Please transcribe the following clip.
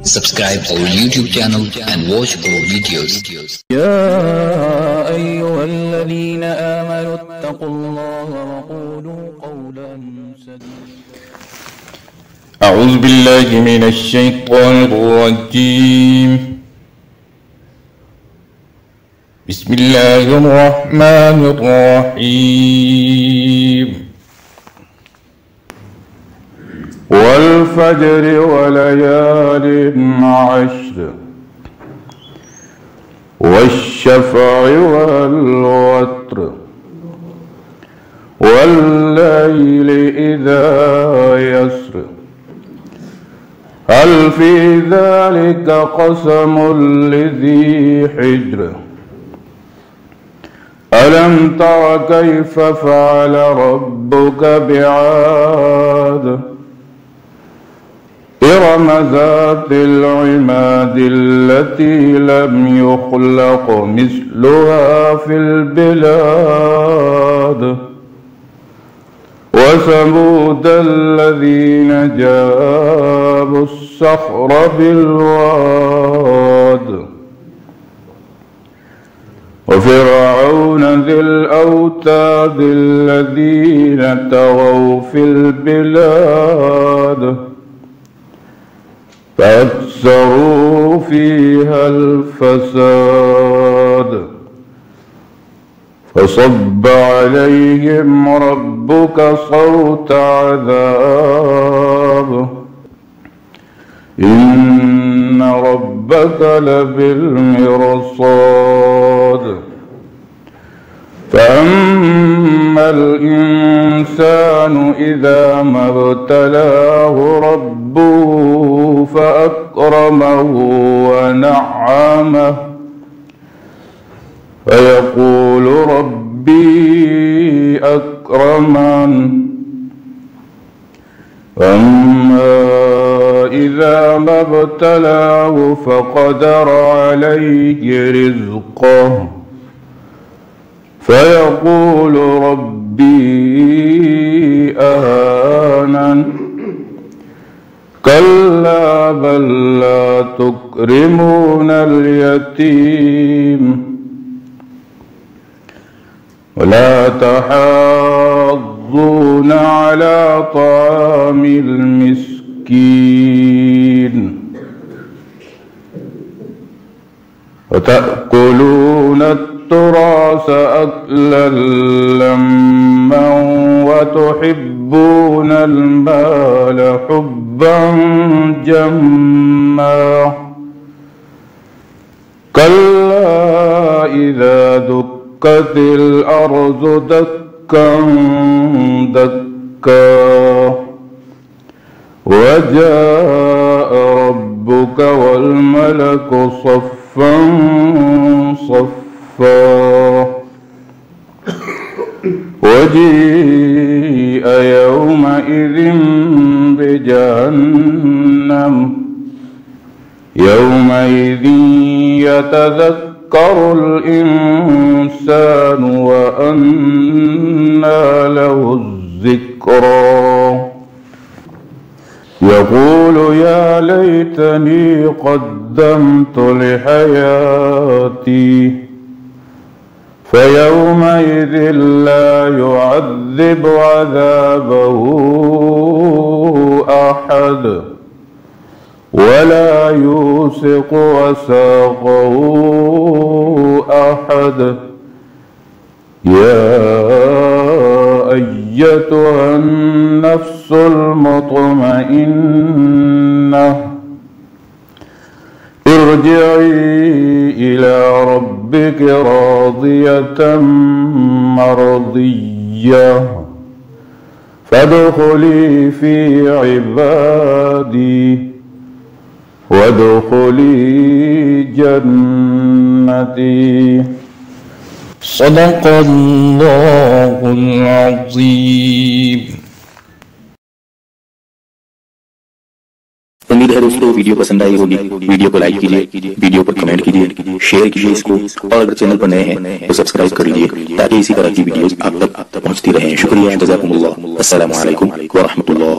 Subscribe our YouTube channel and watch our videos. يا أيها الذين آمنوا اتقوا الله وقولوا قولا سديدا. أعوذ بالله من الشيطان الرجيم. بسم الله الرحمن الرحيم. والفجر وليال عشر والشفع والوتر والليل إذا يسر هل في ذلك قسم لذي حجر ألم تر كيف فعل ربك بعاد إرم ذات العماد التي لم يخلق مثلها في البلاد وثمود الذين جابوا الصخر بالواد وفرعون ذي الأوتاد الذين طغوا في البلاد فأكثروا فيها الفساد فصب عليهم ربك صوت عذاب إن ربك لبالمرصاد فأما الإنسان إذا ما ابتلاه ربه فأكرمه ونعمه فيقول ربي أكرمن وأما إذا ما ابتلاه فقدر عليه رزقه فيقول ربي أهانن كلا بل لا تكرمون اليتيم ولا تحاضون على طعام المسكين وتأكلون التراث أكلا لما وتحبون المال حبا جما كلا إذا دكت الأرض دكا دكا وجاء ربك والملك صفا صفا وجيء يومئذ بجهنم يومئذ يتذكر الإنسان وأنى له الذكرى يقول يا ليتني قدمت لحياتي فيومئذ لا يعذب عذابه أحد ولا يوثق وثاقه أحد يا أيتها النفس المطمئنة ارجعي إلى ربك راضية مرضية فادخلي في عبادي وادخلي جنتي صدق الله العظيم. उम्मीद है दोस्तों वीडियो पसंद आई होगी। वीडियो को लाइक कीजिए, वीडियो पर कमेंट कीजिए, शेयर कीजिए इसको, और अगर चैनल पर नए हैं तो सब्सक्राइब कर लीजिए ताकि इसी तरह की वीडियोस आप तक पहुंचती रहें। शुक्रिया, जज़ाकुमुल्लाह। अस्सलामु अलैकुम व रहमतुल्लाह।